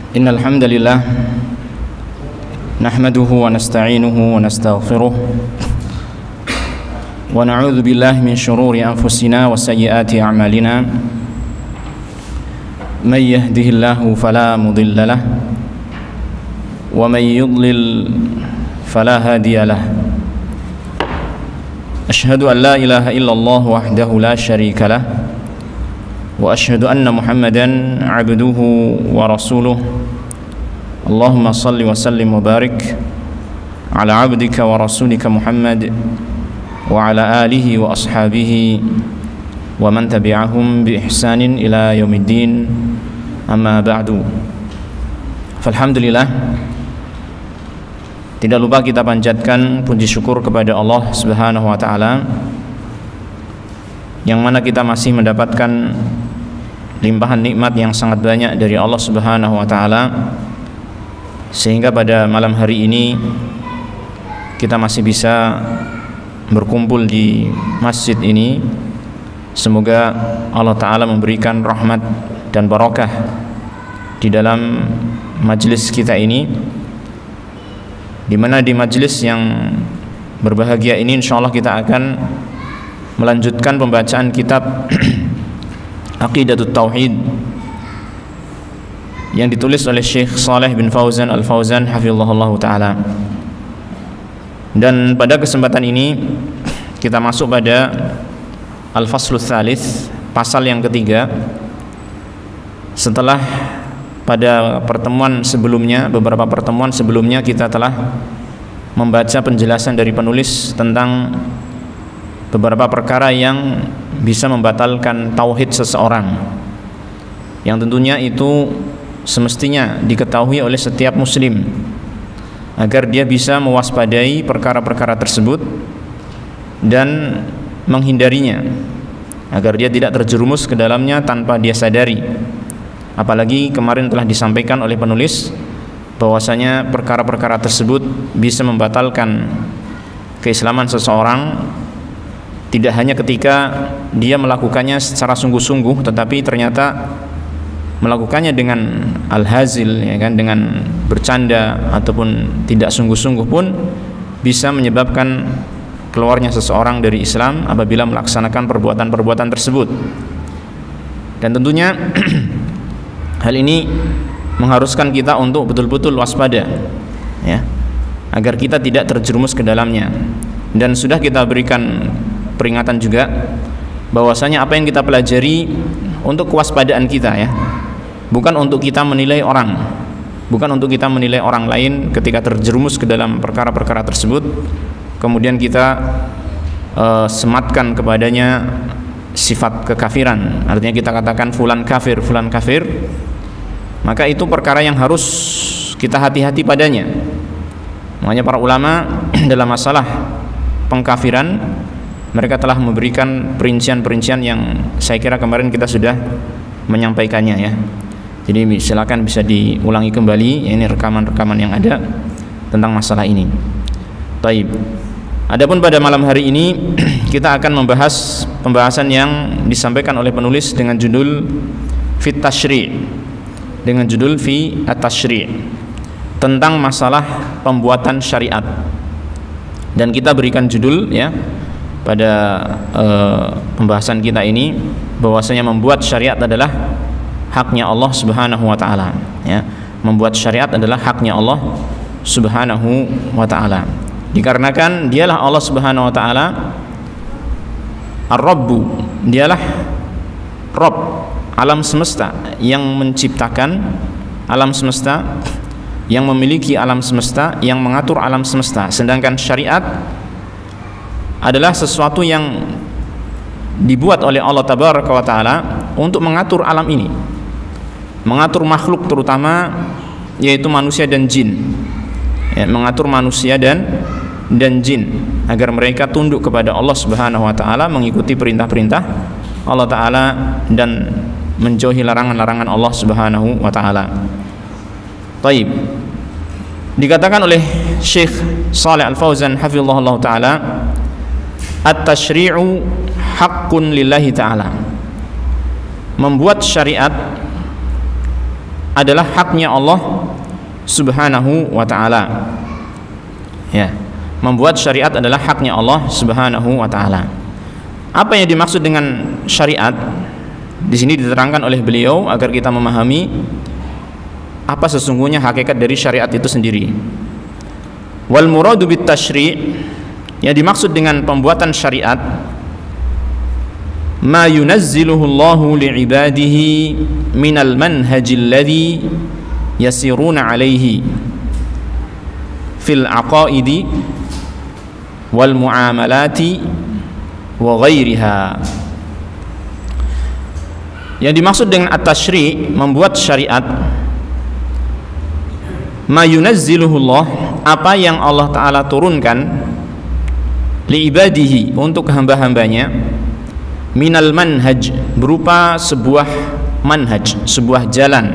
Innal hamdalillah nahmaduhu wa nasta'inuhu wa nastaghfiruh wa na'udzu billahi min shururi anfusina wa sayyiati a'malina may yahdihillahu fala mudilla lahu wa may yudlil fala hadiya lahu. Ashhadu an la ilaha illallah wahdahu la syarika lah wa ashhadu anna Muhammadan abduhu wa rasuluh. Allahumma salli wa sallim wa barik ala abdika wa rasulika Muhammad wa ala alihi wa ashabihi wa man tabi'ahum bi ihsanin ila yaumiddin, amma ba'du. Falhamdulillah, tidak lupa kita panjatkan puji syukur kepada Allah Subhanahu wa taala, yang mana kita masih mendapatkan limpahan nikmat yang sangat banyak dari Allah Subhanahu wa taala, sehingga pada malam hari ini kita masih bisa berkumpul di masjid ini. Semoga Allah taala memberikan rahmat dan barakah di dalam majelis kita ini, di mana di majelis yang berbahagia ini insyaallah kita akan melanjutkan pembacaan kitab Aqidatut Tauhid yang ditulis oleh Syekh Shalih bin Fauzan Al-Fauzan hafizahullah taala. Dan pada kesempatan ini kita masuk pada Al-Faslul Tsalits, pasal yang ketiga, setelah pada pertemuan sebelumnya, beberapa pertemuan sebelumnya kita telah membaca penjelasan dari penulis tentang beberapa perkara yang bisa membatalkan tauhid seseorang, yang tentunya itu semestinya diketahui oleh setiap muslim agar dia bisa mewaspadai perkara-perkara tersebut dan menghindarinya, agar dia tidak terjerumus ke dalamnya tanpa dia sadari. Apalagi kemarin telah disampaikan oleh penulis bahwasanya perkara-perkara tersebut bisa membatalkan keislaman seseorang, tidak hanya ketika dia melakukannya secara sungguh-sungguh, tetapi ternyata melakukannya dengan al-hazil, ya kan, dengan bercanda ataupun tidak sungguh-sungguh pun bisa menyebabkan keluarnya seseorang dari Islam apabila melaksanakan perbuatan-perbuatan tersebut. Dan tentunya hal ini mengharuskan kita untuk betul-betul waspada, ya, agar kita tidak terjerumus ke dalamnya. Dan sudah kita berikan peringatan juga bahwasanya apa yang kita pelajari untuk kewaspadaan kita, ya, bukan untuk kita menilai orang, bukan untuk kita menilai orang lain ketika terjerumus ke dalam perkara-perkara tersebut, kemudian kita sematkan kepadanya sifat kekafiran, artinya kita katakan fulan kafir, fulan kafir. Maka itu perkara yang harus kita hati-hati padanya. Makanya para ulama dalam masalah pengkafiran, mereka telah memberikan perincian-perincian yang saya kira kemarin kita sudah menyampaikannya, ya. Jadi silakan bisa diulangi kembali, ini rekaman-rekaman yang ada tentang masalah ini. Baik. Adapun pada malam hari ini kita akan membahas pembahasan yang disampaikan oleh penulis dengan judul Fit Tashri', dengan judul Fi At-Tashri', tentang masalah pembuatan syariat. Dan kita berikan judul, ya, pada pembahasan kita ini bahwasanya membuat syariat adalah haknya Allah Subhanahu wa taala, ya. Membuat syariat adalah haknya Allah Subhanahu wa taala. Dikarenakan dialah Allah Subhanahu wa taala Ar-Rabbu, dialah Rabb alam semesta, yang menciptakan alam semesta, yang memiliki alam semesta, yang mengatur alam semesta. Sedangkan syariat adalah sesuatu yang dibuat oleh Allah Tabaraka wa taala untuk mengatur alam ini, mengatur makhluk terutama, yaitu manusia dan jin, ya, mengatur manusia dan jin agar mereka tunduk kepada Allah Subhanahu wa taala, mengikuti perintah-perintah Allah taala dan menjauhi larangan-larangan Allah Subhanahu wa taala. Baik. Dikatakan oleh Syekh Shalih Al-Fauzan hafizahullah taala, at-tashri'u haqqun lillahi ta'ala. Membuat syariat adalah haknya Allah Subhanahu wa taala. Ya, membuat syariat adalah haknya Allah Subhanahu wa taala. Apa yang dimaksud dengan syariat? Di sini diterangkan oleh beliau agar kita memahami apa sesungguhnya hakikat dari syariat itu sendiri. Wal muradu bit tasyri', yang dimaksud dengan pembuatan syariat, ma yunazziluhu Allahu li'ibadihi minal manhajil ladzi yasiruna alaihi fil aqaidi wal muamalati wa ghairiha. Yang dimaksud dengan at-tasyri', membuat syariat, ma yunazziluhullah, apa yang Allah Ta'ala turunkan, li ibadihi, untuk hamba-hambanya, minal manhaj, berupa sebuah manhaj, sebuah jalan,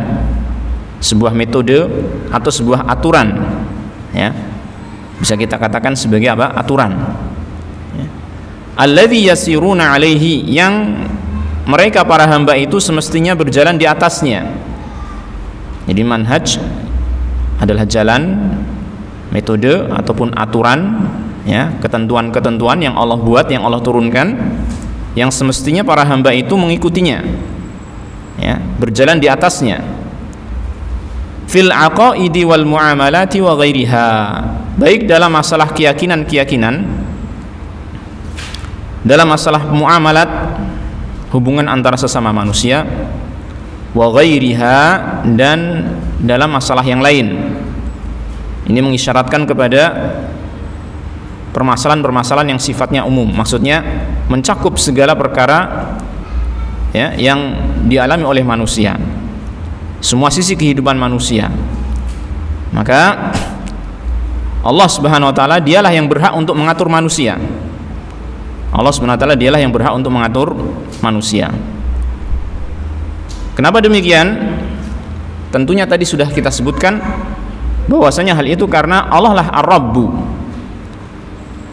sebuah metode atau sebuah aturan, ya, bisa kita katakan sebagai apa? Aturan, ya. Alladzi yasiruna alaihi, yang mereka para hamba itu semestinya berjalan di atasnya. Jadi manhaj adalah jalan, metode ataupun aturan, ya, ketentuan-ketentuan yang Allah buat, yang Allah turunkan, yang semestinya para hamba itu mengikutinya, ya, berjalan di atasnya. Fil aqaidi wal muamalati wa ghairiha, baik dalam masalah keyakinan-keyakinan, dalam masalah muamalat, hubungan antara sesama manusia, wa ghairiha, dan dalam masalah yang lain. Ini mengisyaratkan kepada permasalahan-permasalahan yang sifatnya umum, maksudnya mencakup segala perkara, ya, yang dialami oleh manusia, semua sisi kehidupan manusia. Maka Allah Subhanahu wa taala dialah yang berhak untuk mengatur manusia. Allah Subhanahu wa taala dialah yang berhak untuk mengatur manusia. Kenapa demikian? Tentunya tadi sudah kita sebutkan bahwasanya hal itu karena Allah lah Ar-Rabbu,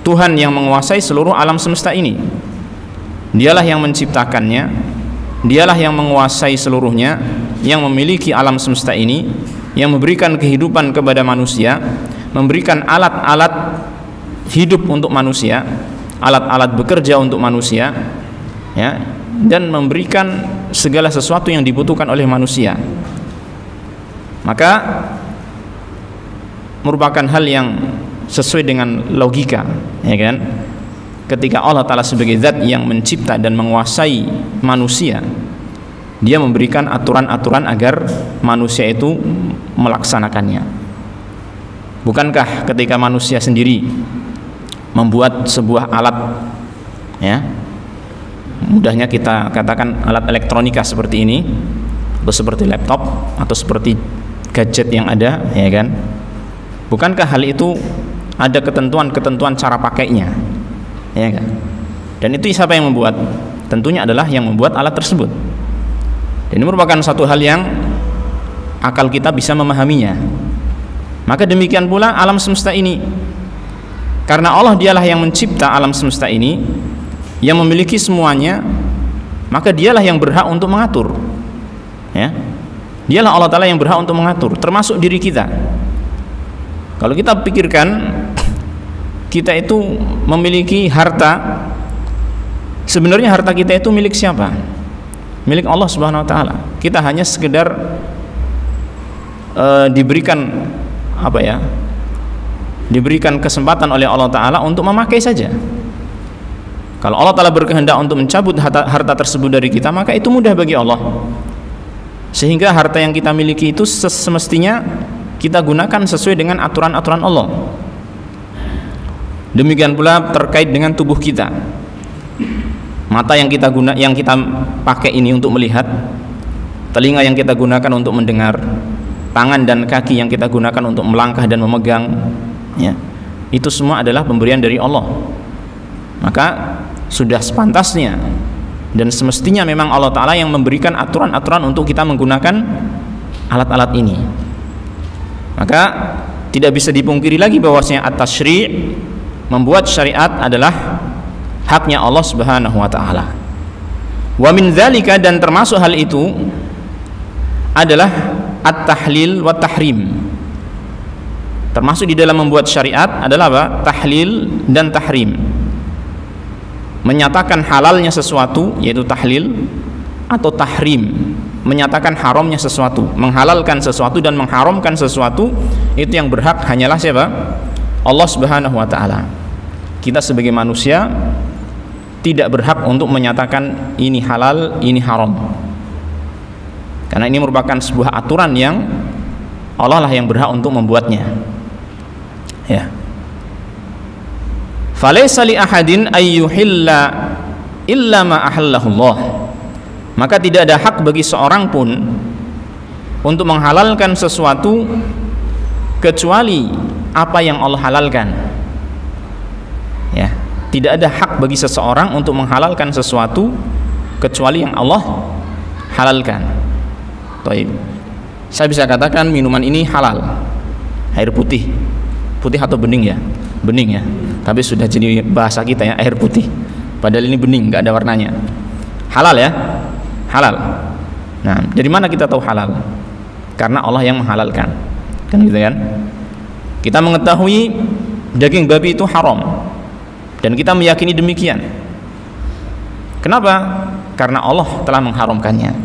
Tuhan yang menguasai seluruh alam semesta ini. Dialah yang menciptakannya, dialah yang menguasai seluruhnya, yang memiliki alam semesta ini, yang memberikan kehidupan kepada manusia, memberikan alat-alat hidup untuk manusia, alat-alat bekerja untuk manusia, ya, dan memberikan segala sesuatu yang dibutuhkan oleh manusia. Maka merupakan hal yang sesuai dengan logika, ya kan? Ketika Allah Ta'ala sebagai zat yang mencipta dan menguasai manusia, Dia memberikan aturan-aturan agar manusia itu melaksanakannya. Bukankah ketika manusia sendiri membuat sebuah alat, ya, mudahnya kita katakan alat elektronika seperti ini, atau seperti laptop, atau seperti gadget yang ada, ya kan? Bukankah hal itu ada ketentuan-ketentuan cara pakainya, ya kan? Dan itu siapa yang membuat? Tentunya adalah yang membuat alat tersebut. Dan ini merupakan satu hal yang akal kita bisa memahaminya. Maka demikian pula alam semesta ini, karena Allah dialah yang mencipta alam semesta ini, yang memiliki semuanya, maka dialah yang berhak untuk mengatur, ya. Dialah Allah Ta'ala yang berhak untuk mengatur, termasuk diri kita. Kalau kita pikirkan, kita itu memiliki harta, sebenarnya harta kita itu milik siapa? Milik Allah Subhanahu wa taala. Kita hanya sekedar diberikan apa ya? Diberikan kesempatan oleh Allah Ta'ala untuk memakai saja. Kalau Allah Ta'ala berkehendak untuk mencabut harta tersebut dari kita, maka itu mudah bagi Allah. Sehingga harta yang kita miliki itu semestinya kita gunakan sesuai dengan aturan-aturan Allah. Demikian pula terkait dengan tubuh kita. Mata yang kita pakai ini untuk melihat, telinga yang kita gunakan untuk mendengar, tangan dan kaki yang kita gunakan untuk melangkah dan memegang, ya, itu semua adalah pemberian dari Allah. Maka sudah sepantasnya dan semestinya memang Allah Ta'ala yang memberikan aturan-aturan untuk kita menggunakan alat-alat ini. Maka tidak bisa dipungkiri lagi bahwasanya at-tasyri', membuat syariat, adalah haknya Allah Subhanahu wa taala. Wa min dzalika, dan termasuk hal itu adalah at-tahlil wa tahrim. Termasuk di dalam membuat syariat adalah apa? Tahlil dan tahrim. Menyatakan halalnya sesuatu yaitu tahlil, atau tahrim, menyatakan haramnya sesuatu. Menghalalkan sesuatu dan mengharamkan sesuatu, itu yang berhak hanyalah siapa? Allah Subhanahu wa taala. Kita sebagai manusia tidak berhak untuk menyatakan ini halal, ini haram. Karena ini merupakan sebuah aturan yang Allah lah yang berhak untuk membuatnya. Ya. Falaysa li ahadin ayyuhilla illa ma ahallahu Allah. Maka tidak ada hak bagi seorang pun untuk menghalalkan sesuatu kecuali apa yang Allah halalkan. Ya, tidak ada hak bagi seseorang untuk menghalalkan sesuatu kecuali yang Allah halalkan. Baik. Saya bisa katakan minuman ini halal. Air putih. Putih atau bening ya? Bening ya. Tapi sudah jadi bahasa kita ya, air putih. Padahal ini bening, nggak ada warnanya. Halal ya? Halal. Nah, dari mana kita tahu halal? Karena Allah yang menghalalkan. Kan gitu kan? Kita mengetahui daging babi itu haram dan kita meyakini demikian. Kenapa? Karena Allah telah mengharamkannya.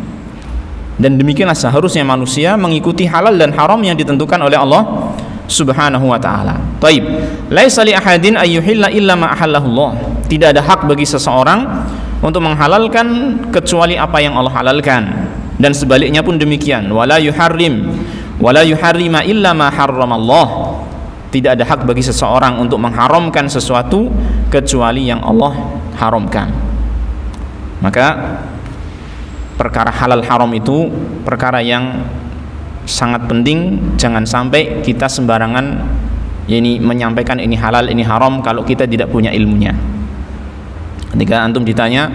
Dan demikianlah seharusnya manusia mengikuti halal dan haram yang ditentukan oleh Allah Subhanahu wa ta'ala. Taib. Laisa li ahadin ayyuhilla illa ma ahallahu Allah. Tidak ada hak bagi seseorang untuk menghalalkan kecuali apa yang Allah halalkan, dan sebaliknya pun demikian. Wala yuharrima illa ma harramallah. Tidak ada hak bagi seseorang untuk mengharamkan sesuatu kecuali yang Allah haramkan. Maka perkara halal haram itu perkara yang sangat penting. Jangan sampai kita sembarangan ini menyampaikan ini halal ini haram kalau kita tidak punya ilmunya. Ketika antum ditanya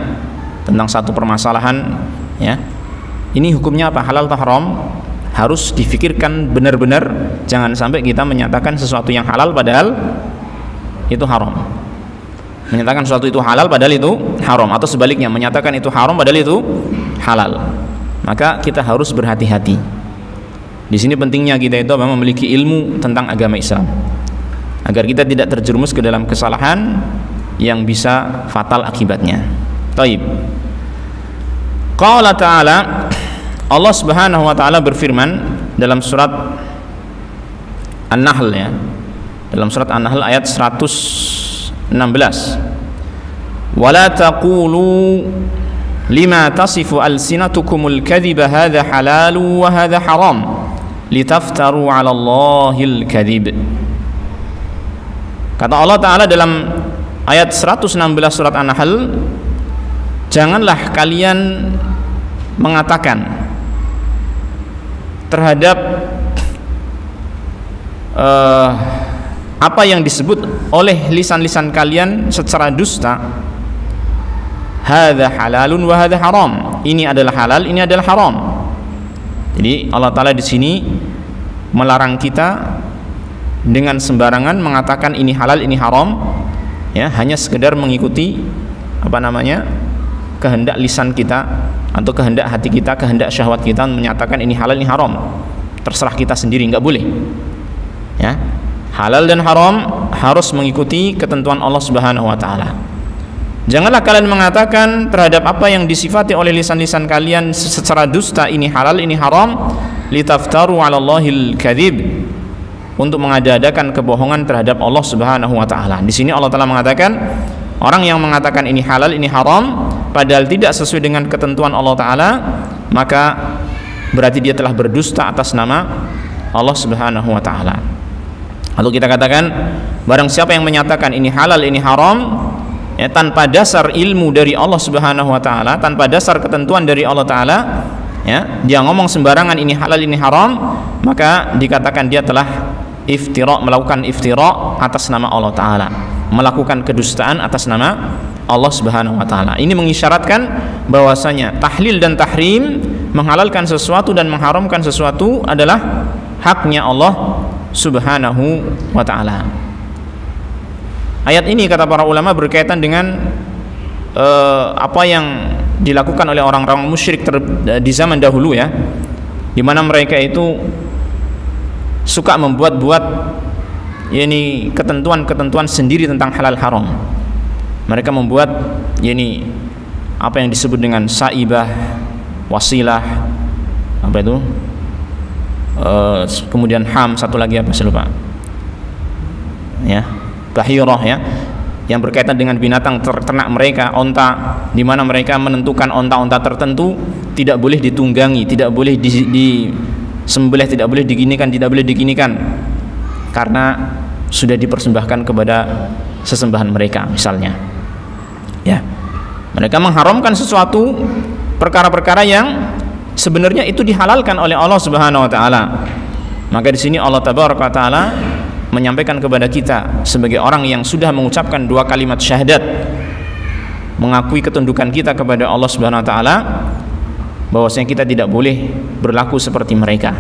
tentang satu permasalahan, ya, ini hukumnya apa, halal atau haram, harus difikirkan benar-benar. Jangan sampai kita menyatakan sesuatu yang halal padahal itu haram, menyatakan sesuatu itu halal padahal itu haram, atau sebaliknya menyatakan itu haram padahal itu halal. Maka kita harus berhati-hati. Di sini pentingnya kita itu memiliki ilmu tentang agama Islam, agar kita tidak terjerumus ke dalam kesalahan yang bisa fatal akibatnya. Taib. Qala ta'ala, Allah Subhanahu wa ta'ala berfirman dalam surat An-Nahl, ya. Dalam surat An-Nahl ayat 116. Wala taqulu lima tasifu alsinatukumul kadhiba hadha halalu wa hadha haram litaftaru 'ala Allahil kadhib. Kata Allah Ta'ala dalam ayat 116 surat An-Nahl, janganlah kalian mengatakan terhadap apa yang disebut oleh lisan-lisan kalian secara dusta, hadza halalun wa hadza haram, ini adalah halal, ini adalah haram. Jadi Allah Ta'ala di sini melarang kita dengan sembarangan mengatakan ini halal, ini haram, ya, hanya sekedar mengikuti kehendak lisan kita atau kehendak hati kita, kehendak syahwat kita menyatakan ini halal, ini haram. Terserah kita sendiri, nggak boleh. Ya, halal dan haram harus mengikuti ketentuan Allah Subhanahu wa ta'ala. Janganlah kalian mengatakan terhadap apa yang disifati oleh lisan-lisan kalian secara dusta, ini halal, ini haram, litaftaru 'ala Allahil kadhib, untuk mengada-adakan kebohongan terhadap Allah Subhanahu wa ta'ala. Di sini Allah Ta'ala mengatakan orang yang mengatakan ini halal, ini haram padahal tidak sesuai dengan ketentuan Allah Ta'ala, maka berarti dia telah berdusta atas nama Allah Subhanahu wa ta'ala. Lalu kita katakan barang siapa yang menyatakan ini halal, ini haram, ya, tanpa dasar ilmu dari Allah Subhanahu wa ta'ala, tanpa dasar ketentuan dari Allah Ta'ala, ya, dia ngomong sembarangan ini halal, ini haram, maka dikatakan dia telah iftira, melakukan iftira atas nama Allah Ta'ala, melakukan kedustaan atas nama Allah Subhanahu wa ta'ala. Ini mengisyaratkan bahwasanya tahlil dan tahrim, menghalalkan sesuatu dan mengharamkan sesuatu, adalah haknya Allah Subhanahu wa ta'ala. Ayat ini kata para ulama berkaitan dengan apa yang dilakukan oleh orang-orang musyrik di zaman dahulu, ya. di mana mereka itu suka membuat-buat yakni ketentuan-ketentuan sendiri tentang halal haram. Mereka membuat yakni apa yang disebut dengan saibah, wasilah, apa itu? Kemudian ham, satu lagi apa saya lupa. Ya, bahirah ya, yang berkaitan dengan binatang ternak mereka, onta, di mana mereka menentukan onta-onta tertentu tidak boleh ditunggangi, tidak boleh disembelih, tidak boleh diginikan, tidak boleh diginikan, karena sudah dipersembahkan kepada sesembahan mereka misalnya. Ya, mereka mengharamkan sesuatu, perkara-perkara yang sebenarnya itu dihalalkan oleh Allah Subhanahu wa taala. Maka di sini Allah Tabaraka wa taala menyampaikan kepada kita sebagai orang yang sudah mengucapkan 2 kalimat syahadat, mengakui ketundukan kita kepada Allah Subhanahu wa taala, bahwasanya kita tidak boleh berlaku seperti mereka,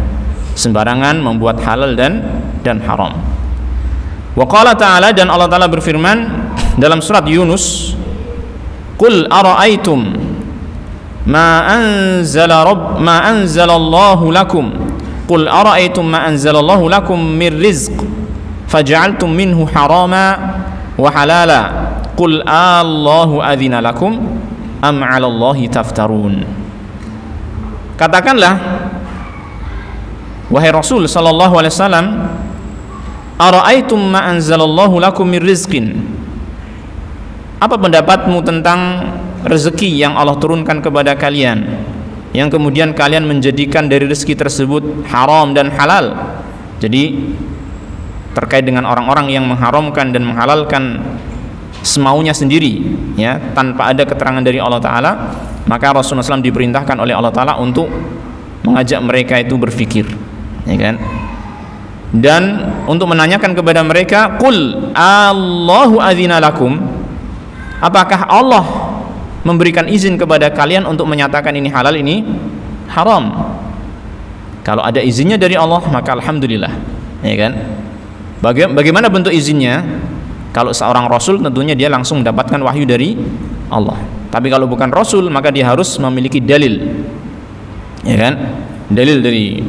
sembarangan membuat halal dan haram. Wa qala ta'ala, dan Allah taala berfirman dalam surat Yunus, qul ara'aitum ma anzalallahu lakum, qul ara'aitum ma anzalallahu lakum mir rizq faj'altum minhu harama wa halala qul Allahu adzina lakum am 'alallahi taftarun. Katakanlah wahai Rasul sallallahu alaihi wasallam, ara'aitum ma anzalallahu lakum mir rizqin, apa pendapatmu tentang rezeki yang Allah turunkan kepada kalian, yang kemudian kalian menjadikan dari rezeki tersebut haram dan halal. Jadi terkait dengan orang-orang yang mengharamkan dan menghalalkan semaunya sendiri, ya, tanpa ada keterangan dari Allah Ta'ala, maka Rasulullah SAW diperintahkan oleh Allah Ta'ala untuk mengajak mereka itu berfikir, ya kan, dan untuk menanyakan kepada mereka, qul Allahu adzina lakum, apakah Allah memberikan izin kepada kalian untuk menyatakan ini halal, ini haram? Kalau ada izinnya dari Allah, maka alhamdulillah, ya kan. Bagaimana bentuk izinnya? Kalau seorang rasul tentunya dia langsung mendapatkan wahyu dari Allah. Tapi kalau bukan rasul, maka dia harus memiliki dalil, ya kan, dalil dari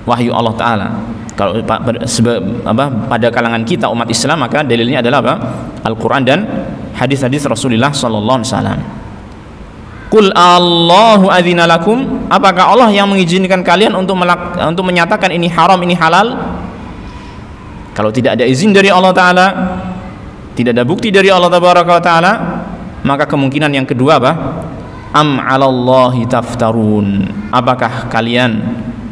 wahyu Allah Ta'ala. Kalau pada kalangan kita umat Islam, maka dalilnya adalah apa? Al-Quran dan hadis-hadis Rasulullah Sallallahu Alaihi Wasallam. Qul Allahu adzina lakum, apakah Allah yang mengizinkan kalian untuk menyatakan ini haram, ini halal? Kalau tidak ada izin dari Allah Ta'ala, tidak ada bukti dari Allah Tabaraka wa Ta'ala, maka kemungkinan yang kedua apa? Am 'alallahi taftarun, apakah kalian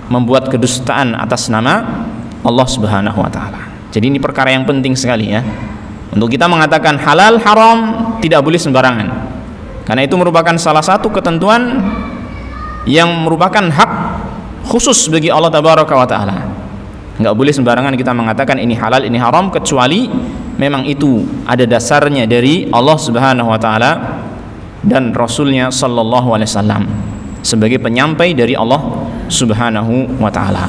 membuat kedustaan atas nama Allah Subhanahu wa Ta'ala? Jadi ini perkara yang penting sekali, ya, untuk kita mengatakan halal haram tidak boleh sembarangan, karena itu merupakan salah satu ketentuan yang merupakan hak khusus bagi Allah Tabaraka wa Ta'ala. Nggak boleh sembarangan kita mengatakan ini halal, ini haram, kecuali memang itu ada dasarnya dari Allah Subhanahu wa Ta'ala dan Rasulnya Sallallahu Alaihi Wasallam sebagai penyampai dari Allah Subhanahu wa Ta'ala.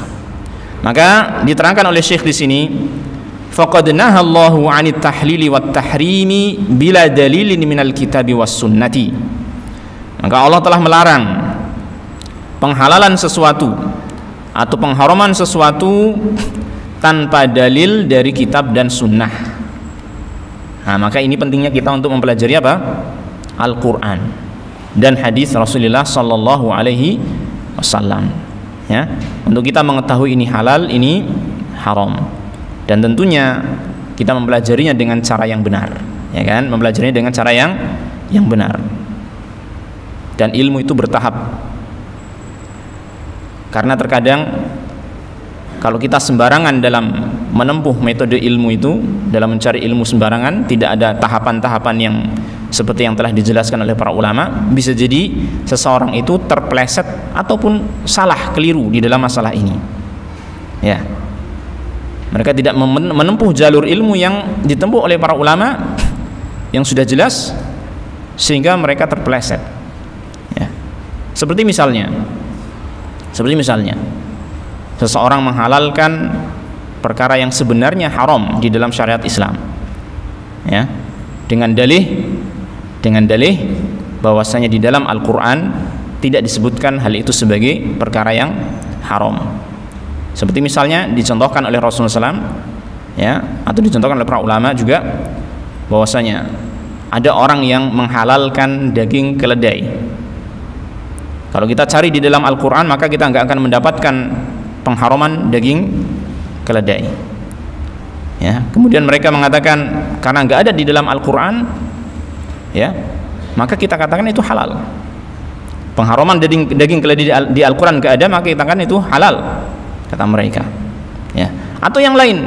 Maka diterangkan oleh Syekh di sini, faqad nahallahu 'anit tahlili wat tahrimi bila dalilin minal kitabi was sunnati. Maka Allah telah melarang penghalalan sesuatu atau pengharaman sesuatu tanpa dalil dari kitab dan sunnah. Nah, maka ini pentingnya kita untuk mempelajari apa? Al-Quran dan hadis Rasulullah Sallallahu Alaihi Wasallam, ya, untuk kita mengetahui ini halal, ini haram, dan tentunya kita mempelajarinya dengan cara yang benar, ya kan, mempelajarinya dengan cara yang benar. Dan ilmu itu bertahap, karena terkadang kalau kita sembarangan dalam menempuh metode ilmu itu, dalam mencari ilmu sembarangan, tidak ada tahapan-tahapan yang seperti yang telah dijelaskan oleh para ulama, bisa jadi seseorang itu terpeleset ataupun salah, keliru di dalam masalah ini, ya. Mereka tidak menempuh jalur ilmu yang ditempuh oleh para ulama yang sudah jelas, sehingga mereka terpeleset, ya. Seperti misalnya seseorang menghalalkan perkara yang sebenarnya haram di dalam syariat Islam, ya, dengan dalih bahwasanya di dalam Al-Quran tidak disebutkan hal itu sebagai perkara yang haram. Seperti misalnya dicontohkan oleh Rasulullah SAW, ya, atau dicontohkan oleh para ulama juga, bahwasanya ada orang yang menghalalkan daging keledai. Kalau kita cari di dalam Al-Quran, maka kita nggak akan mendapatkan pengharaman daging keledai. Ya, kemudian mereka mengatakan karena nggak ada di dalam Al-Quran, ya, maka kita katakan itu halal. Pengharaman daging keledai di Al-Quran nggak ada, maka kita katakan itu halal, kata mereka. Ya, atau yang lain,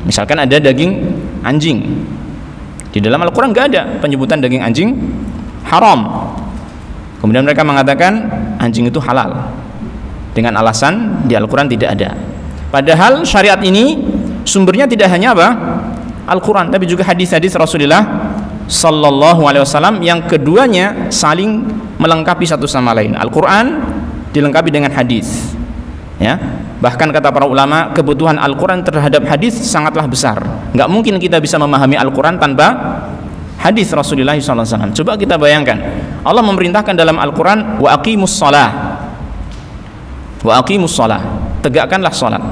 misalkan ada daging anjing, di dalam Al-Quran nggak ada penyebutan daging anjing haram. Kemudian mereka mengatakan anjing itu halal dengan alasan di Al-Quran tidak ada. Padahal syariat ini sumbernya tidak hanya apa? Al-Quran, tapi juga hadis-hadis Rasulullah Sallallahu Alaihi Wasallam yang keduanya saling melengkapi satu sama lain. Al-Quran dilengkapi dengan hadis. Ya, bahkan kata para ulama, kebutuhan Al-Quran terhadap hadis sangatlah besar. Nggak mungkin kita bisa memahami Al-Quran tanpa hadis Rasulullah SAW. Coba kita bayangkan, Allah memerintahkan dalam Al-Quran, wa aqimus shalah, wa aqimus shalah, tegakkanlah salat.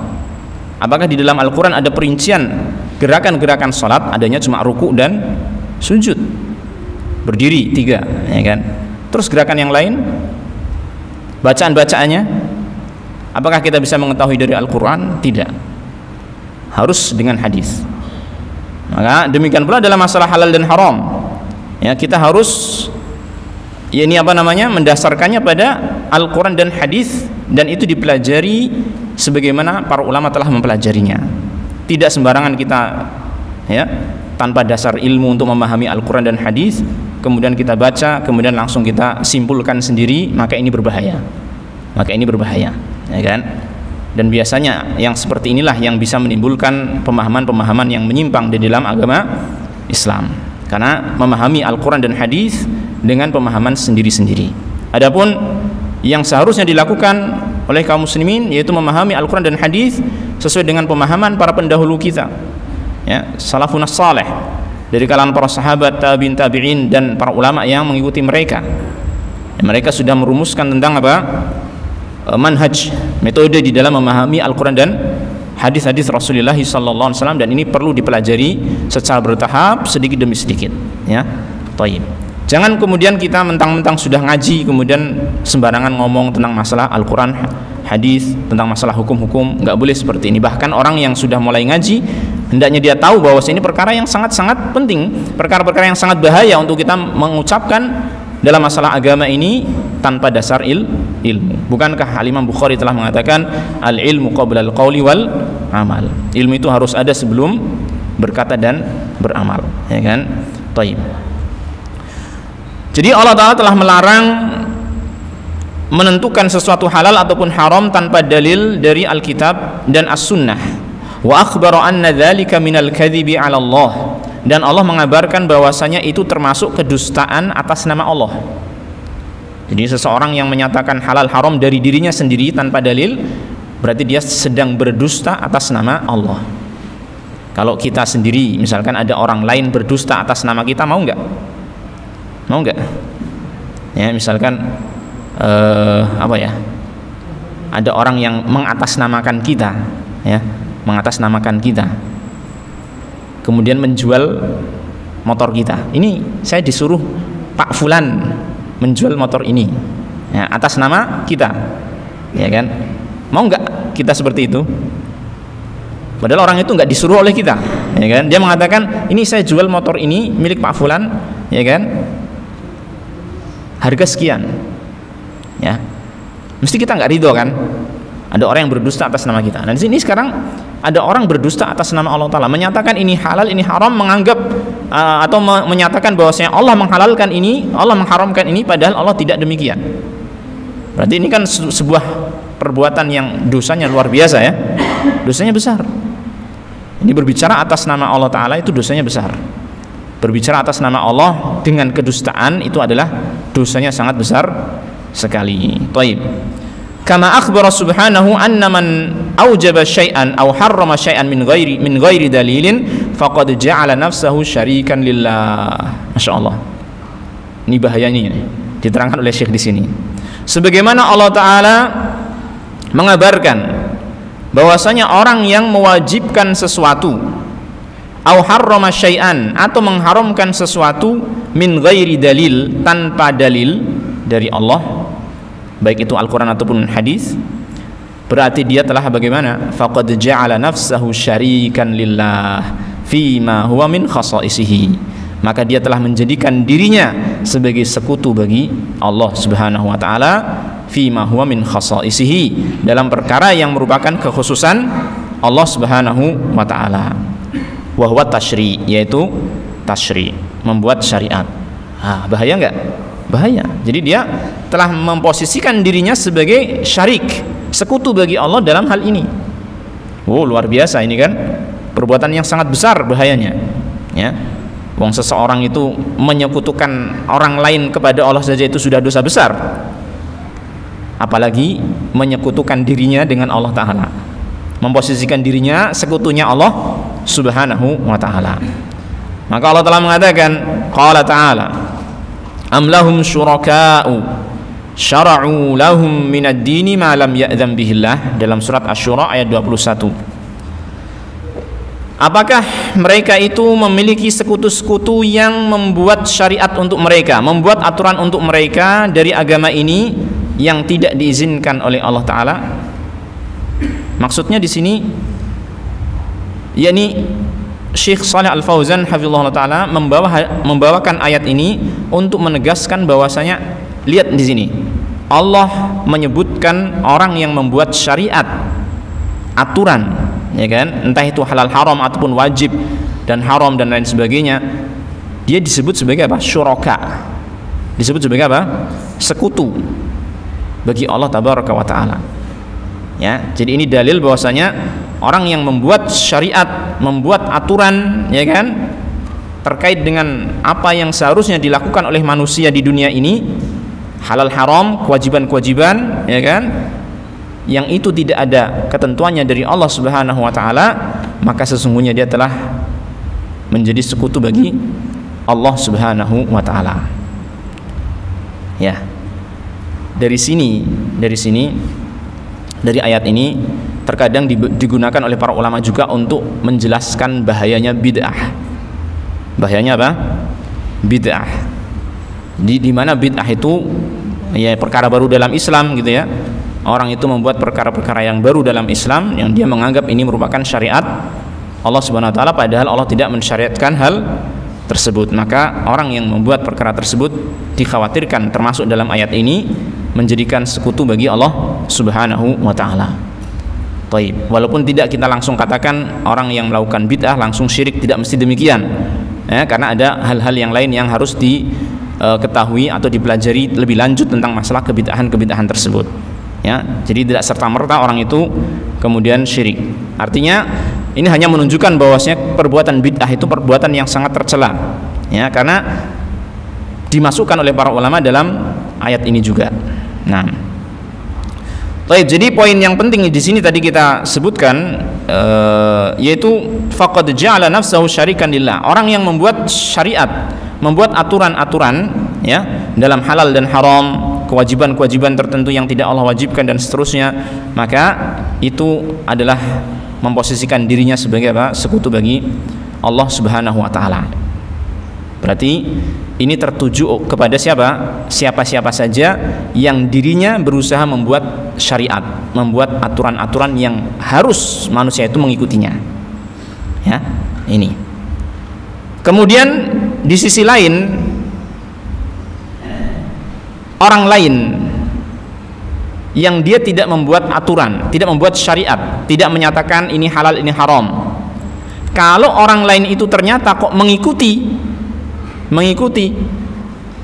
Apakah di dalam Al-Quran ada perincian gerakan-gerakan salat? Adanya cuma ruku dan sujud, berdiri 3, ya kan? Terus gerakan yang lain, bacaan-bacaannya, apakah kita bisa mengetahui dari Al-Quran? Tidak, harus dengan hadis. Maka demikian pula dalam masalah halal dan haram, ya, kita harus, ya, ini apa namanya, mendasarkannya pada Al-Quran dan hadis, dan itu dipelajari sebagaimana para ulama telah mempelajarinya. Tidak sembarangan kita, ya, tanpa dasar ilmu untuk memahami Al-Quran dan hadis, kemudian kita baca, kemudian langsung kita simpulkan sendiri, maka ini berbahaya. Maka ini berbahaya, ya kan? Dan biasanya yang seperti inilah yang bisa menimbulkan pemahaman-pemahaman yang menyimpang di dalam agama Islam, karena memahami Al-Quran dan hadis dengan pemahaman sendiri-sendiri. Adapun yang seharusnya dilakukan oleh kaum muslimin yaitu memahami Al-Quran dan hadis sesuai dengan pemahaman para pendahulu kita, ya, salafun salih, dari kalangan para sahabat, tabi'in, tabi'in, dan para ulama yang mengikuti mereka. Mereka sudah merumuskan tentang apa? Manhaj, metode di dalam memahami Al-Quran dan hadis-hadis Rasulullah SAW, dan ini perlu dipelajari secara bertahap, sedikit demi sedikit, ya. Taib. Jangan kemudian kita mentang-mentang sudah ngaji kemudian sembarangan ngomong tentang masalah Al-Quran, hadis, tentang masalah hukum-hukum. Nggak boleh seperti ini. Bahkan orang yang sudah mulai ngaji, hendaknya dia tahu bahwa ini perkara yang sangat-sangat penting, perkara-perkara yang sangat bahaya untuk kita mengucapkan dalam masalah agama ini tanpa dasar ilmu. Bukankah Imam Bukhari telah mengatakan al-ilmu qabla al-qawli wal amal? Ilmu itu harus ada sebelum berkata dan beramal, ya kan? Taib. Jadi Allah Ta'ala telah melarang menentukan sesuatu halal ataupun haram tanpa dalil dari Alkitab dan As-Sunnah. Wa akhbara anna dzalika minal kadhibi 'ala Allah. Dan Allah mengabarkan bahwasanya itu termasuk kedustaan atas nama Allah. Jadi seseorang yang menyatakan halal haram dari dirinya sendiri tanpa dalil, berarti dia sedang berdusta atas nama Allah. Kalau kita sendiri, misalkan ada orang lain berdusta atas nama kita, mau nggak? Mau nggak? Ya, misalkan apa ya? Ada orang yang mengatasnamakan kita, ya, mengatasnamakan kita, kemudian menjual motor kita. Ini saya disuruh Pak Fulan menjual motor ini, ya, atas nama kita, ya kan? Mau nggak kita seperti itu? Padahal orang itu nggak disuruh oleh kita, ya kan? Dia mengatakan ini saya jual motor ini milik Pak Fulan, ya kan? Harga sekian, ya. Mesti kita nggak ridho kan? Ada orang yang berdusta atas nama kita. Nah di sini sekarang ada orang berdusta atas nama Allah Ta'ala, menyatakan ini halal, ini haram, menganggap atau menyatakan bahwasanya Allah menghalalkan ini, Allah mengharamkan ini, padahal Allah tidak demikian. Berarti ini kan sebuah perbuatan yang dosanya luar biasa, ya. Dosanya besar. Ini berbicara atas nama Allah Ta'ala itu dosanya besar. Berbicara atas nama Allah dengan kedustaan itu adalah dosanya sangat besar sekali. Taib. Kama akhbara subhanahu anna man aujaba syai'an aw harrama syai'an min ghairi dalilin faqad ja'ala nafsahu syarikan lillah. Masyaallah. Ini bahayanya ini diterangkan oleh Syekh di sini. Sebagaimana Allah Ta'ala mengabarkan bahwasanya orang yang mewajibkan sesuatu au harrama syai'an, atau mengharamkan sesuatu min ghairi dalil, tanpa dalil dari Allah, baik itu Al-Quran ataupun hadis, berarti dia telah bagaimana? Faqad ja'ala nafsahu syarikan lillah fima huwa min khasaisihi, maka dia telah menjadikan dirinya sebagai sekutu bagi Allah Subhanahu wa taala fima huwa min khasaisihi, dalam perkara yang merupakan kekhususan Allah Subhanahu wa taala. Wa huwa tasyri', yaitu tasyri', membuat syariat. Bahaya enggak? Bahaya. Jadi dia telah memposisikan dirinya sebagai syarik, sekutu bagi Allah dalam hal ini. Luar biasa ini kan, perbuatan yang sangat besar bahayanya, ya. Wong seseorang itu menyekutukan orang lain kepada Allah saja itu sudah dosa besar, apalagi menyekutukan dirinya dengan Allah Ta'ala, memposisikan dirinya sekutunya Allah Subhanahu wa ta'ala. Maka Allah telah mengatakan, qala ta'ala, am lahum syuraka'u syara'u lahum minad dini ma lam ya'dzan bihillah, dalam surat Asy-Syura ayat 21. Apakah mereka itu memiliki sekutu-sekutu yang membuat syariat untuk mereka, membuat aturan untuk mereka dari agama ini yang tidak diizinkan oleh Allah Ta'ala? Maksudnya di sini, yakni Syekh Shalih Al-Fauzan hafizahullah Ta'ala membawakan ayat ini untuk menegaskan bahwasanya, lihat di sini, Allah menyebutkan orang yang membuat syariat, aturan, ya kan, entah itu halal haram ataupun wajib dan haram dan lain sebagainya, dia disebut sebagai apa? Syuraka. Disebut sebagai apa? Sekutu bagi Allah Tabaraka wa Ta'ala. Ya, jadi ini dalil bahwasanya orang yang membuat syariat, membuat aturan, ya kan, terkait dengan apa yang seharusnya dilakukan oleh manusia di dunia ini, halal haram, kewajiban-kewajiban, ya kan, yang itu tidak ada ketentuannya dari Allah Subhanahu wa ta'ala, maka sesungguhnya dia telah menjadi sekutu bagi Allah Subhanahu wa ta'ala. Ya. Dari sini dari ayat ini terkadang digunakan oleh para ulama juga untuk menjelaskan bahayanya bid'ah. Bahayanya apa? Bid'ah. Di mana bid'ah itu ya perkara baru dalam Islam gitu ya. Orang itu membuat perkara-perkara yang baru dalam Islam yang dia menganggap ini merupakan syariat Allah Subhanahu wa taala, padahal Allah tidak mensyariatkan hal tersebut. Maka orang yang membuat perkara tersebut dikhawatirkan termasuk dalam ayat ini menjadikan sekutu bagi Allah Subhanahu wa taala. Taib. Walaupun tidak kita langsung katakan orang yang melakukan bid'ah langsung syirik, tidak mesti demikian. Ya, karena ada hal-hal yang lain yang harus diketahui atau dipelajari lebih lanjut tentang masalah kebid'ahan tersebut. Ya, jadi tidak serta-merta orang itu kemudian syirik. Artinya ini hanya menunjukkan bahwasanya perbuatan bid'ah itu perbuatan yang sangat tercela. Ya, karena dimasukkan oleh para ulama dalam ayat ini juga. Nah, baik, jadi poin yang penting di sini tadi kita sebutkan yaitu faqad ja'ala nafsahu syarikan lillah. Orang yang membuat syariat, membuat aturan-aturan ya dalam halal dan haram, kewajiban-kewajiban tertentu yang tidak Allah wajibkan dan seterusnya, maka itu adalah memposisikan dirinya sebagai apa? Sekutu bagi Allah Subhanahu wa taala. Berarti ini tertuju kepada siapa? Siapa-siapa saja yang dirinya berusaha membuat syariat, membuat aturan-aturan yang harus manusia itu mengikutinya. Ya, ini. Kemudian di sisi lain, orang lain yang dia tidak membuat aturan, tidak membuat syariat, tidak menyatakan ini halal, ini haram. Kalau orang lain itu ternyata kok mengikuti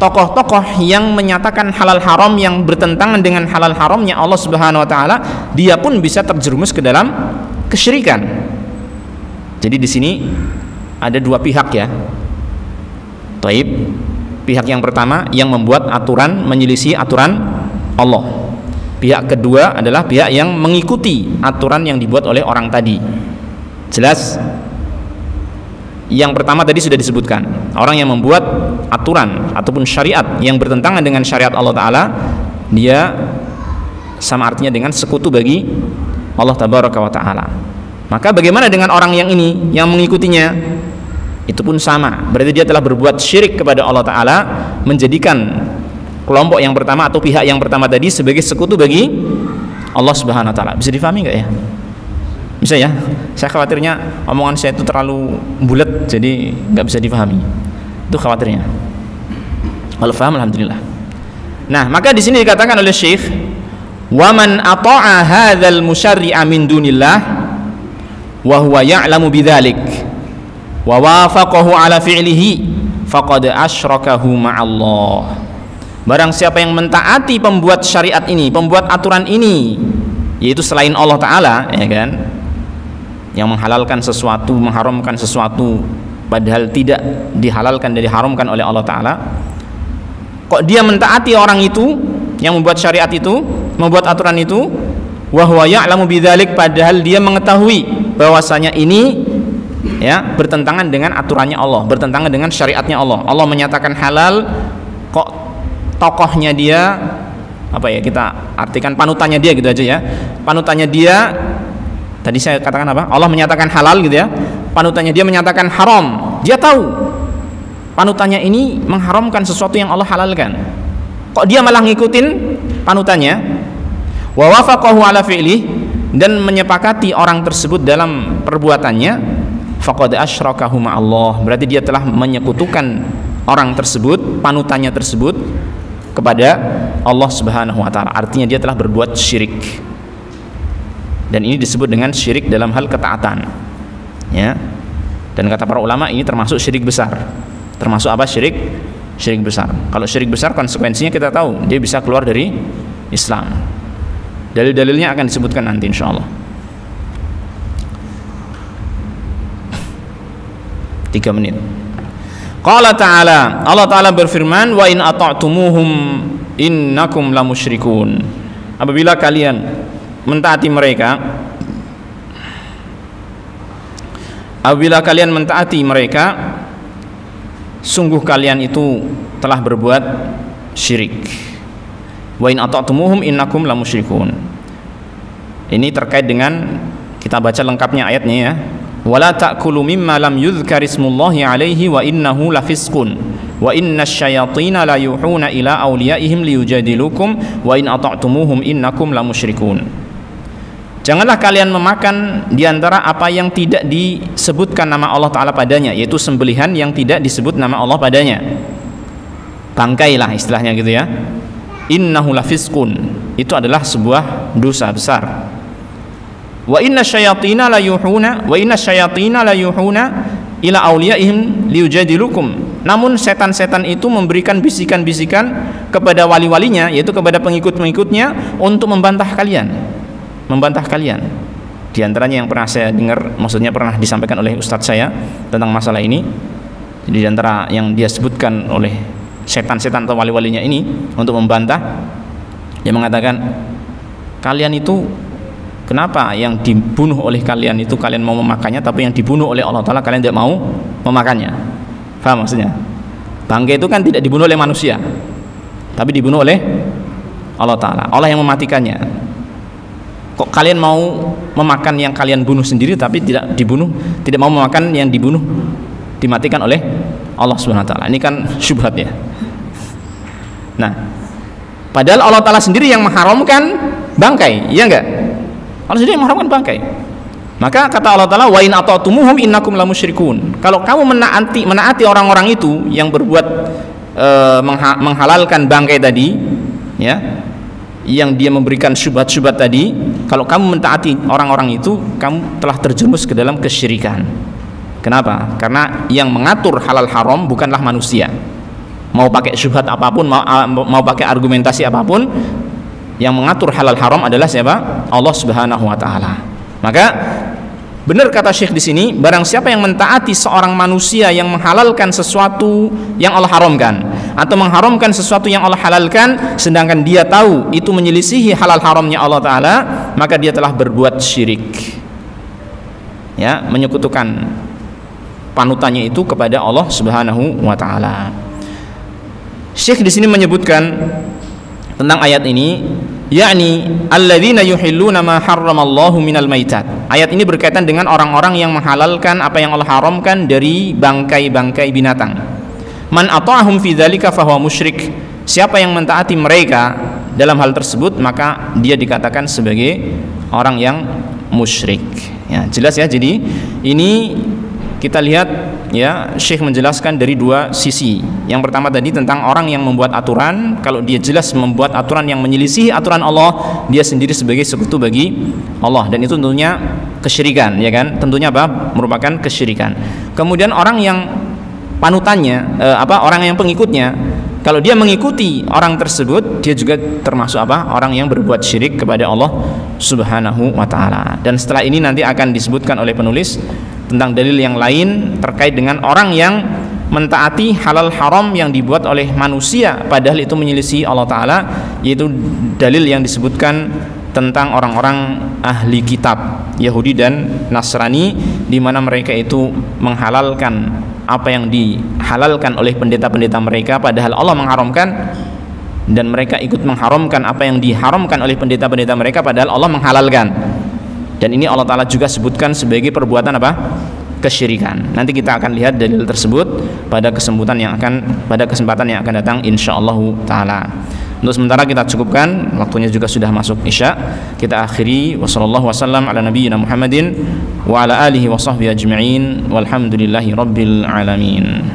tokoh-tokoh yang menyatakan halal haram yang bertentangan dengan halal haramnya Allah Subhanahu wa taala, dia pun bisa terjerumus ke dalam kesyirikan. Jadi di sini ada dua pihak ya. Taib. Pihak yang pertama yang membuat aturan menyelisih aturan Allah. Pihak kedua adalah pihak yang mengikuti aturan yang dibuat oleh orang tadi. Jelas? Yang pertama tadi sudah disebutkan, orang yang membuat aturan ataupun syariat yang bertentangan dengan syariat Allah Ta'ala, dia sama artinya dengan sekutu bagi Allah tabaraka wa taala. Maka bagaimana dengan orang yang ini yang mengikutinya? Itu pun sama, berarti dia telah berbuat syirik kepada Allah taala, menjadikan kelompok yang pertama atau pihak yang pertama tadi sebagai sekutu bagi Allah Subhanahu wa taala. Bisa difahami enggak ya? Bisa ya? Saya khawatirnya omongan saya itu terlalu bulat jadi enggak bisa difahami. Itu khawatirnya. Kalau paham alhamdulillah. Nah, maka di sini dikatakan oleh Syekh, "Wa man ata'a hadzal musyarri'a min dunillah wa huwa ya'lamu bidzalik wa wafaqahu ala fi'lihi faqad asyrakahu ma'allah." Barang siapa yang mentaati pembuat syariat ini, pembuat aturan ini, yaitu selain Allah taala, ya kan? Yang menghalalkan sesuatu, mengharamkan sesuatu padahal tidak dihalalkan dan diharamkan oleh Allah taala. Kok dia mentaati orang itu yang membuat syariat itu, membuat aturan itu, wa huwa ya'lamu bidzalik, padahal dia mengetahui bahwasanya ini ya bertentangan dengan aturannya Allah, bertentangan dengan syariatnya Allah. Allah menyatakan halal, kok tokohnya dia apa ya, kita artikan panutannya dia gitu aja ya. Panutannya dia, tadi saya katakan apa? Allah menyatakan halal gitu ya. Panutannya dia menyatakan haram. Dia tahu panutannya ini mengharamkan sesuatu yang Allah halalkan. Kok dia malah ngikutin panutannya? Wa wafaqahu ala fi'lih, dan menyepakati orang tersebut dalam perbuatannya, faqad asyrakahu ma'allah, berarti dia telah menyekutukan orang tersebut, panutannya tersebut kepada Allah Subhanahu wa taala. Artinya dia telah berbuat syirik. Dan ini disebut dengan syirik dalam hal ketaatan. Ya. Dan kata para ulama ini termasuk syirik besar. Termasuk apa? Syirik besar. Kalau syirik besar konsekuensinya kita tahu, dia bisa keluar dari Islam. Dalil-dalilnya akan disebutkan nanti insyaallah. 3 menit. Qala ta'ala, Allah Ta'ala berfirman, wa in ata'tumuhum innakum lamusyrikun. Apabila kalian mentaati mereka, sungguh kalian itu telah berbuat syirik. Wa in ata'tumuhum innakum lamusyrikun. Ini terkait dengan, kita baca lengkapnya ayatnya ya. Wala ta'kulu mimma lam yuzkar ismullahi alaihi wa innahu lafisqun wa innasyayatina la yuhuna ila awliyaihim liyujadilukum wa in ata'tumuhum innakum lamusyrikun. Janganlah kalian memakan di antara apa yang tidak disebutkan nama Allah Ta'ala padanya, yaitu sembelihan yang tidak disebut nama Allah padanya. Bangkailah istilahnya gitu ya. Innahu lafisqun, itu adalah sebuah dosa besar. Wa innasyayatina la yuhuna ila awliyaihim liyujadilukum. Namun setan-setan itu memberikan bisikan-bisikan kepada wali-walinya, yaitu kepada pengikut-pengikutnya, untuk membantah kalian. Di antaranya yang pernah saya dengar, maksudnya pernah disampaikan oleh ustadz saya tentang masalah ini. Jadi di antara yang dia sebutkan oleh setan-setan atau wali-walinya ini untuk membantah, dia mengatakan, kalian itu kenapa yang dibunuh oleh kalian itu kalian mau memakannya, tapi yang dibunuh oleh Allah Ta'ala kalian tidak mau memakannya? Paham maksudnya? Bangkai itu kan tidak dibunuh oleh manusia, tapi dibunuh oleh Allah Ta'ala. Allah yang mematikannya. Kok kalian mau memakan yang kalian bunuh sendiri, tapi tidak mau memakan yang dibunuh, dimatikan oleh Allah Subhanahu wa taala? Ini kan syubhat ya. Nah, padahal Allah Ta'ala sendiri yang mengharamkan bangkai, iya enggak? Allah sendiri yang mengharamkan bangkai. Maka kata Allah Ta'ala, wa in ata'tumuhum innakum lamusyrikun. Kalau kamu menaati orang-orang itu yang berbuat menghalalkan bangkai tadi, ya, yang dia memberikan syubhat-syubhat tadi, kalau kamu mentaati orang-orang itu, kamu telah terjerumus ke dalam kesyirikan. Kenapa? Karena yang mengatur halal haram bukanlah manusia. Mau pakai syubhat apapun, mau pakai argumentasi apapun, yang mengatur halal haram adalah siapa? Allah Subhanahu wa taala. Maka benar kata Syekh di sini, barang siapa yang mentaati seorang manusia yang menghalalkan sesuatu yang Allah haramkan, atau mengharamkan sesuatu yang Allah halalkan, sedangkan dia tahu itu menyelisihi halal haramnya Allah Ta'ala, maka dia telah berbuat syirik, ya, menyekutukan panutannya itu kepada Allah Subhanahu wa Ta'ala. Syekh di sini menyebutkan tentang ayat ini, yakni alladzina yuhilluna ma harramallahu minal maitat. Ayat ini berkaitan dengan orang-orang yang menghalalkan apa yang Allah haramkan dari bangkai-bangkai binatang. Man ata'ahum fi dzalika fahuwa musyrik. Siapa yang mentaati mereka dalam hal tersebut, maka dia dikatakan sebagai orang yang musyrik. Ya, jelas ya. Jadi ini kita lihat ya, Syekh menjelaskan dari dua sisi. Yang pertama tadi tentang orang yang membuat aturan, kalau dia jelas membuat aturan yang menyelisihi aturan Allah, dia sendiri sebagai sekutu bagi Allah, dan itu tentunya kesyirikan, ya kan? Tentunya apa? Merupakan kesyirikan. Kemudian orang yang panutannya, orang yang pengikutnya, kalau dia mengikuti orang tersebut, dia juga termasuk apa? Orang yang berbuat syirik kepada Allah Subhanahu wa taala. Dan setelah ini nanti akan disebutkan oleh penulis tentang dalil yang lain terkait dengan orang yang mentaati halal haram yang dibuat oleh manusia padahal itu menyelisih Allah taala, yaitu dalil yang disebutkan tentang orang-orang ahli kitab Yahudi dan Nasrani, di mana mereka itu menghalalkan apa yang dihalalkan oleh pendeta-pendeta mereka padahal Allah mengharamkan, dan mereka ikut mengharamkan apa yang diharamkan oleh pendeta-pendeta mereka padahal Allah menghalalkan. Dan ini Allah Ta'ala juga sebutkan sebagai perbuatan apa? Kesyirikan. Nanti kita akan lihat dalil tersebut pada kesempatan yang akan datang insyaallah Ta'ala. Untuk sementara kita cukupkan, waktunya juga sudah masuk Isya. Kita akhiri wassallallahu wasallam ala nabiyyina Muhammadin wa ala alihi wa sahbihi ajma'in walhamdulillahi rabbil alamin.